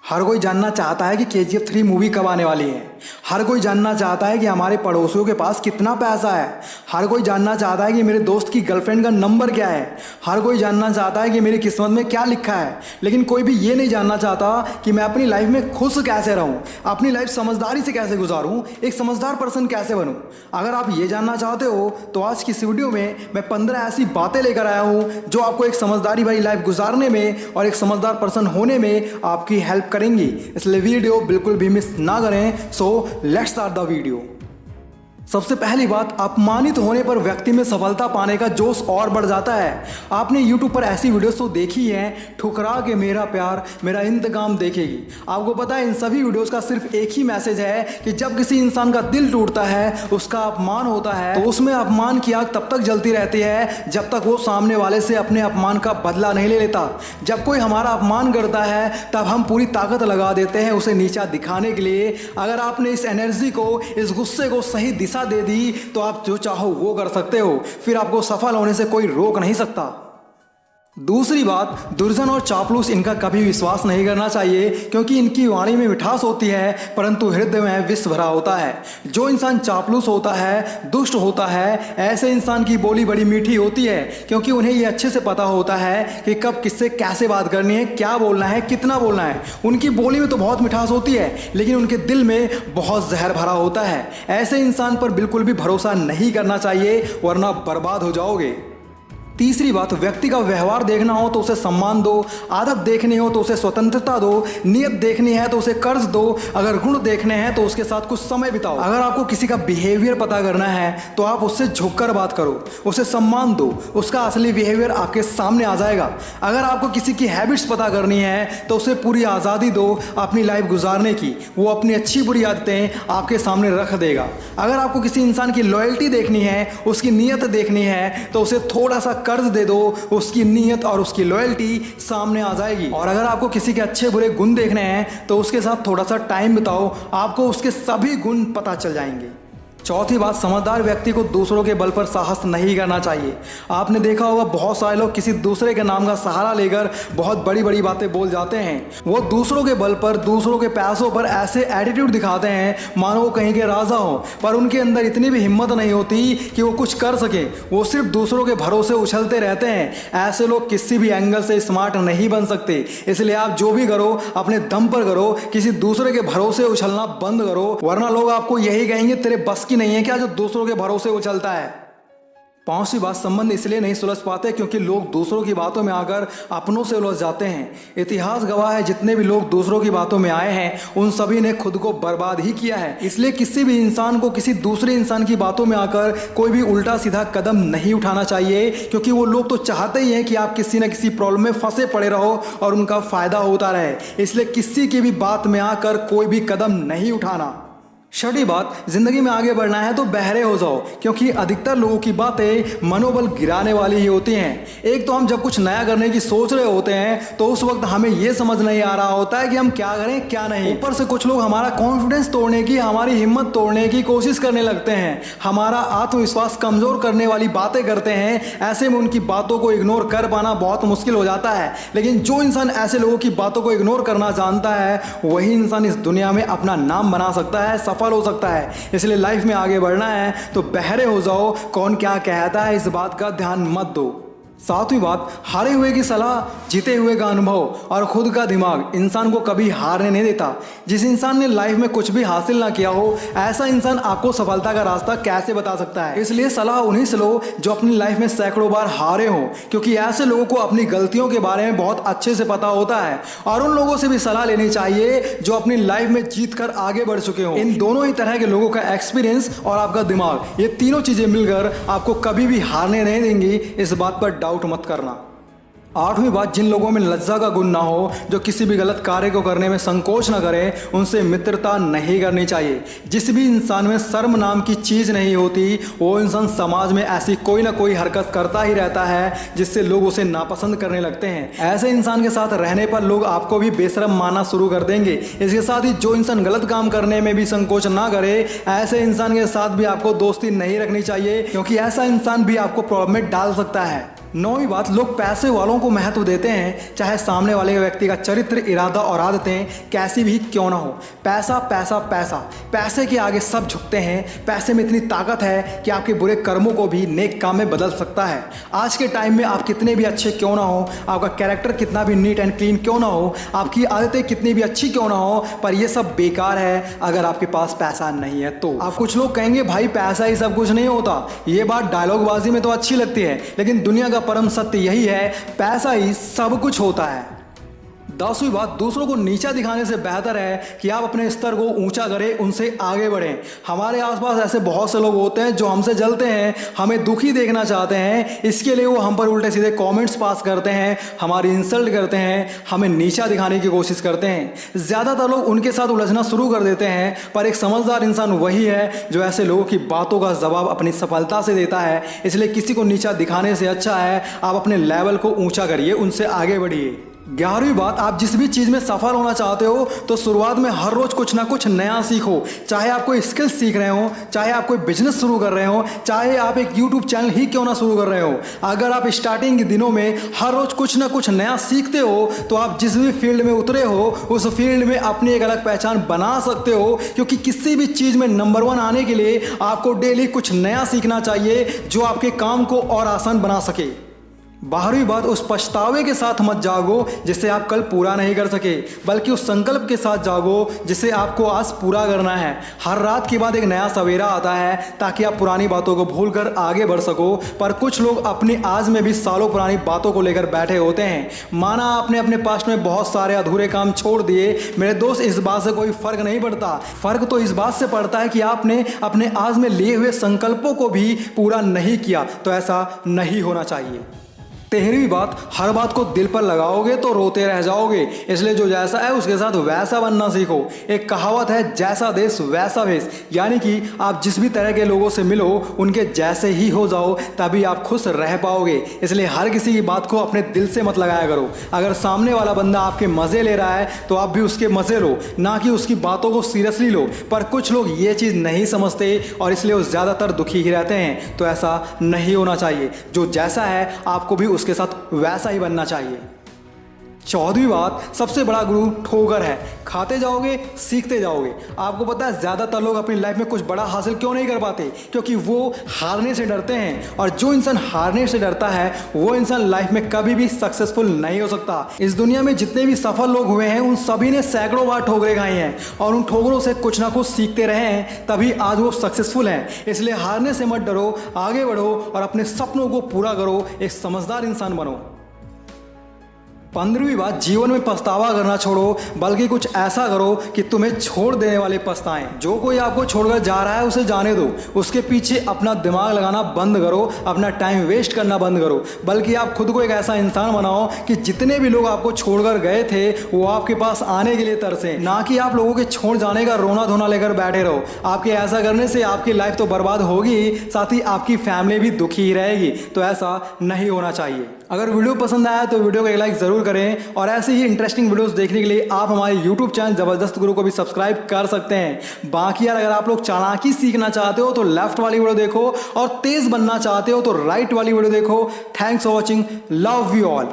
हर कोई जानना चाहता है कि KGF 3 मूवी कब आने वाली है। हर कोई जानना चाहता है कि हमारे पड़ोसियों के पास कितना पैसा है। हर कोई जानना चाहता है कि मेरे दोस्त की गर्लफ्रेंड का नंबर क्या है। हर कोई जानना चाहता है कि मेरी किस्मत में क्या लिखा है। लेकिन कोई भी ये नहीं जानना चाहता कि मैं अपनी लाइफ में खुश कैसे रहूं, अपनी लाइफ समझदारी से कैसे गुजारूं, एक समझदार पर्सन कैसे बनूं। अगर आप ये जानना चाहते हो तो आज की इस वीडियो में मैं 15 ऐसी बातें लेकर आया हूं जो आपको एक समझदारी भरी लाइफ गुजारने में और एक समझदार पर्सन होने में आपकी हेल्प करेंगी। इसलिए वीडियो बिल्कुल भी मिस ना करें। So let's start the video. सबसे पहली बात, अपमानित होने पर व्यक्ति में सफलता पाने का जोश और बढ़ जाता है। आपने YouTube पर ऐसी वीडियोस तो देखी हैं, ठुकरा के मेरा प्यार मेरा इंतकाम देखेगी। आपको पता है इन सभी वीडियोस का सिर्फ एक ही मैसेज है कि जब किसी इंसान का दिल टूटता है, उसका अपमान होता है, तो उसमें अपमान की आग तब तक जलती रहती है जब तक वो सामने वाले से अपने अपमान का बदला नहीं ले लेता। जब कोई हमारा अपमान करता है तब हम पूरी ताकत लगा देते हैं उसे नीचा दिखाने के लिए। अगर आपने इस एनर्जी को, इस गुस्से को सही दिशा दे दी तो आप जो चाहो वो कर सकते हो, फिर आपको सफल होने से कोई रोक नहीं सकता। दूसरी बात, दुर्जन और चापलूस इनका कभी विश्वास नहीं करना चाहिए क्योंकि इनकी वाणी में मिठास होती है परंतु हृदय में विष भरा होता है। जो इंसान चापलूस होता है, दुष्ट होता है, ऐसे इंसान की बोली बड़ी मीठी होती है क्योंकि उन्हें ये अच्छे से पता होता है कि कब किससे कैसे बात करनी है, क्या बोलना है, कितना बोलना है। उनकी बोली में तो बहुत मिठास होती है लेकिन उनके दिल में बहुत जहर भरा होता है। ऐसे इंसान पर बिल्कुल भी भरोसा नहीं करना चाहिए वरना बर्बाद हो जाओगे। तीसरी बात, व्यक्ति का व्यवहार देखना हो तो उसे सम्मान दो, आदत देखनी हो तो उसे स्वतंत्रता दो, नियत देखनी है तो उसे कर्ज दो, अगर गुण देखने हैं तो उसके साथ कुछ समय बिताओ। अगर आपको किसी का बिहेवियर पता करना है तो आप उससे झुककर बात करो, उसे सम्मान दो, उसका असली बिहेवियर आपके सामने आ जाएगा। अगर आपको किसी की हैबिट्स पता करनी है तो उसे पूरी आज़ादी दो अपनी लाइफ गुजारने की, वो अपनी अच्छी बुरी आदतें आपके सामने रख देगा। अगर आपको किसी इंसान की लॉयल्टी देखनी है, उसकी नीयत देखनी है तो उसे थोड़ा सा कर्ज दे दो, उसकी नीयत और उसकी लॉयल्टी सामने आ जाएगी। और अगर आपको किसी के अच्छे बुरे गुण देखने हैं तो उसके साथ थोड़ा सा टाइम बिताओ, आपको उसके सभी गुण पता चल जाएंगे। चौथी बात, समझदार व्यक्ति को दूसरों के बल पर साहस नहीं करना चाहिए। आपने देखा होगा बहुत सारे लोग किसी दूसरे के नाम का सहारा लेकर बहुत बड़ी बड़ी बातें बोल जाते हैं। वो दूसरों के बल पर, दूसरों के पैसों पर ऐसे एटीट्यूड दिखाते हैं मानो वो कहीं के राजा हो, पर उनके अंदर इतनी भी हिम्मत नहीं होती कि वो कुछ कर सके। वो सिर्फ दूसरों के भरोसे उछलते रहते हैं। ऐसे लोग किसी भी एंगल से स्मार्ट नहीं बन सकते। इसलिए आप जो भी करो अपने दम पर करो, किसी दूसरे के भरोसे उछलना बंद करो, वरना लोग आपको यही कहेंगे तेरे बस की नहीं है क्या जो दूसरों के भरोसे उछलता है। पांचवी बात, संबंध इसलिए नहीं सुलझ पाते क्योंकि लोग दूसरों की बातों में आकर अपनों से उलझ जाते हैं। इतिहास गवाह है जितने भी लोग दूसरों की बातों में आए हैं उन सभी ने खुद को बर्बाद ही किया है। इसलिए किसी भी इंसान को किसी दूसरे इंसान की बातों में आकर कोई भी उल्टा सीधा कदम नहीं उठाना चाहिए क्योंकि वो लोग तो चाहते ही हैं कि आप किसी न किसी प्रॉब्लम में फंसे पड़े रहो और उनका फायदा होता रहे। इसलिए किसी की भी बात में आकर कोई भी कदम नहीं उठाना। छठी बात, जिंदगी में आगे बढ़ना है तो बहरे हो जाओ क्योंकि अधिकतर लोगों की बातें मनोबल गिराने वाली ही होती हैं। एक तो हम जब कुछ नया करने की सोच रहे होते हैं तो उस वक्त हमें यह समझ नहीं आ रहा होता है कि हम क्या करें क्या नहीं। ऊपर से कुछ लोग हमारा कॉन्फिडेंस तोड़ने की, हमारी हिम्मत तोड़ने की कोशिश करने लगते हैं, हमारा आत्मविश्वास कमजोर करने वाली बातें करते हैं। ऐसे में उनकी बातों को इग्नोर कर पाना बहुत मुश्किल हो जाता है। लेकिन जो इंसान ऐसे लोगों की बातों को इग्नोर करना जानता है वही इंसान इस दुनिया में अपना नाम बना सकता है, सफल हो सकता है। इसलिए लाइफ में आगे बढ़ना है तो बहरे हो जाओ, कौन क्या कहता है इस बात का ध्यान मत दो। सातवीं बात, हारे हुए की सलाह, जीते हुए का अनुभव और खुद का दिमाग इंसान को कभी हारने नहीं देता। जिस इंसान ने लाइफ में कुछ भी हासिल ना किया हो ऐसा इंसान आपको सफलता का रास्ता कैसे बता सकता है। इसलिए सलाह उन्हीं से लो जो अपनी लाइफ में सैकड़ों बार हारे हो क्योंकि ऐसे लोगों को अपनी गलतियों के बारे में बहुत अच्छे से पता होता है। और उन लोगों से भी सलाह लेनी चाहिए जो अपनी लाइफ में जीत कर आगे बढ़ चुके हो। इन दोनों ही तरह के लोगों का एक्सपीरियंस और आपका दिमाग, ये तीनों चीजें मिलकर आपको कभी भी हारने नहीं देंगी, इस बात पर डाउट मत करना। आठवीं बात, जिन लोगों में लज्जा का गुण ना हो, जो किसी भी गलत कार्य को करने में संकोच न करें, उनसे मित्रता नहीं करनी चाहिए। जिस भी इंसान में शर्म नाम की चीज़ नहीं होती वो इंसान समाज में ऐसी कोई ना कोई हरकत करता ही रहता है जिससे लोग उसे नापसंद करने लगते हैं। ऐसे इंसान के साथ रहने पर लोग आपको भी बेशरम मानना शुरू कर देंगे। इसके साथ ही जो इंसान गलत काम करने में भी संकोच ना करे ऐसे इंसान के साथ भी आपको दोस्ती नहीं रखनी चाहिए क्योंकि ऐसा इंसान भी आपको प्रॉब्लम में डाल सकता है। नौवीं बात, लोग पैसे वालों को महत्व देते हैं, चाहे सामने वाले व्यक्ति का चरित्र, इरादा और आदतें कैसी भी क्यों ना हो। पैसा पैसा पैसा, पैसे के आगे सब झुकते हैं। पैसे में इतनी ताकत है कि आपके बुरे कर्मों को भी नेक काम में बदल सकता है। आज के टाइम में आप कितने भी अच्छे क्यों ना हो, आपका कैरेक्टर कितना भी नीट एंड क्लीन क्यों ना हो, आपकी आदतें कितनी भी अच्छी क्यों ना हो, पर यह सब बेकार है अगर आपके पास पैसा नहीं है तो। आप कुछ लोग कहेंगे भाई पैसा ही सब कुछ नहीं होता। ये बात डायलॉगबाजी में तो अच्छी लगती है, लेकिन दुनिया का परम सत्य यही है, पैसा ही सब कुछ होता है। 10वीं बात, दूसरों को नीचा दिखाने से बेहतर है कि आप अपने स्तर को ऊंचा करें, उनसे आगे बढ़ें। हमारे आसपास ऐसे बहुत से लोग होते हैं जो हमसे जलते हैं, हमें दुखी देखना चाहते हैं, इसके लिए वो हम पर उल्टे सीधे कमेंट्स पास करते हैं, हमारी इंसल्ट करते हैं, हमें नीचा दिखाने की कोशिश करते हैं। ज़्यादातर लोग उनके साथ उलझना शुरू कर देते हैं, पर एक समझदार इंसान वही है जो ऐसे लोगों की बातों का जवाब अपनी सफलता से देता है। इसलिए किसी को नीचा दिखाने से अच्छा है आप अपने लेवल को ऊंचा करिए, उनसे आगे बढ़िए। 11वीं बात, आप जिस भी चीज़ में सफल होना चाहते हो तो शुरुआत में हर रोज़ कुछ ना कुछ नया सीखो। चाहे आप कोई स्किल सीख रहे हो, चाहे आप कोई बिजनेस शुरू कर रहे हो, चाहे आप एक यूट्यूब चैनल ही क्यों ना शुरू कर रहे हो, अगर आप स्टार्टिंग के दिनों में हर रोज़ कुछ ना कुछ नया सीखते हो तो आप जिस भी फील्ड में उतरे हो उस फील्ड में अपनी एक अलग पहचान बना सकते हो। क्योंकि किसी भी चीज़ में नंबर 1 आने के लिए आपको डेली कुछ नया सीखना चाहिए जो आपके काम को और आसान बना सके। 12वीं बात, उस पछतावे के साथ मत जागो जिसे आप कल पूरा नहीं कर सके, बल्कि उस संकल्प के साथ जागो जिसे आपको आज पूरा करना है। हर रात के बाद एक नया सवेरा आता है ताकि आप पुरानी बातों को भूलकर आगे बढ़ सको, पर कुछ लोग अपने आज में भी सालों पुरानी बातों को लेकर बैठे होते हैं। माना आपने अपने पास्ट में बहुत सारे अधूरे काम छोड़ दिए, मेरे दोस्त इस बात से कोई फर्क नहीं पड़ता। फर्क तो इस बात से पड़ता है कि आपने अपने आज में लिए हुए संकल्पों को भी पूरा नहीं किया, तो ऐसा नहीं होना चाहिए। 13वीं बात, हर बात को दिल पर लगाओगे तो रोते रह जाओगे, इसलिए जो जैसा है उसके साथ वैसा बनना सीखो। एक कहावत है, जैसा देश वैसा भेष, यानी कि आप जिस भी तरह के लोगों से मिलो उनके जैसे ही हो जाओ, तभी आप खुश रह पाओगे। इसलिए हर किसी की बात को अपने दिल से मत लगाया करो। अगर सामने वाला बंदा आपके मज़े ले रहा है तो आप भी उसके मज़े लो, ना कि उसकी बातों को सीरियसली लो। पर कुछ लोग ये चीज़ नहीं समझते और इसलिए वो ज़्यादातर दुखी ही रहते हैं, तो ऐसा नहीं होना चाहिए। जो जैसा है आपको भी उसके साथ वैसा ही बनना चाहिए। 14वीं बात, सबसे बड़ा गुरु ठोकर है। खाते जाओगे सीखते जाओगे। आपको पता है ज़्यादातर लोग अपनी लाइफ में कुछ बड़ा हासिल क्यों नहीं कर पाते? क्योंकि वो हारने से डरते हैं, और जो इंसान हारने से डरता है वो इंसान लाइफ में कभी भी सक्सेसफुल नहीं हो सकता। इस दुनिया में जितने भी सफल लोग हुए हैं उन सभी ने सैकड़ों बार ठोकरें खाई हैं और उन ठोकरों से कुछ ना कुछ सीखते रहे हैं, तभी आज वो सक्सेसफुल हैं। इसलिए हारने से मत डरो, आगे बढ़ो और अपने सपनों को पूरा करो, एक समझदार इंसान बनो। 15वीं बात, जीवन में पछतावा करना छोड़ो, बल्कि कुछ ऐसा करो कि तुम्हें छोड़ देने वाले पछताएं। जो कोई आपको छोड़कर जा रहा है उसे जाने दो, उसके पीछे अपना दिमाग लगाना बंद करो, अपना टाइम वेस्ट करना बंद करो। बल्कि आप खुद को एक ऐसा इंसान बनाओ कि जितने भी लोग आपको छोड़कर गए थे वो आपके पास आने के लिए तरसें, ना कि आप लोगों के छोड़ जाने का रोना धोना लेकर बैठे रहो। आपके ऐसा करने से आपकी लाइफ तो बर्बाद होगी, साथ ही आपकी फैमिली भी दुखी ही रहेगी, तो ऐसा नहीं होना चाहिए। अगर वीडियो पसंद आया तो वीडियो को एक लाइक ज़रूर करें, और ऐसे ही इंटरेस्टिंग वीडियोस देखने के लिए आप हमारे यूट्यूब चैनल ज़बरदस्त गुरु को भी सब्सक्राइब कर सकते हैं। बाकी यार, अगर आप लोग चालाकी सीखना चाहते हो तो लेफ्ट वाली वीडियो देखो, और तेज़ बनना चाहते हो तो राइट वाली वीडियो देखो। Thanks for watching, love you all.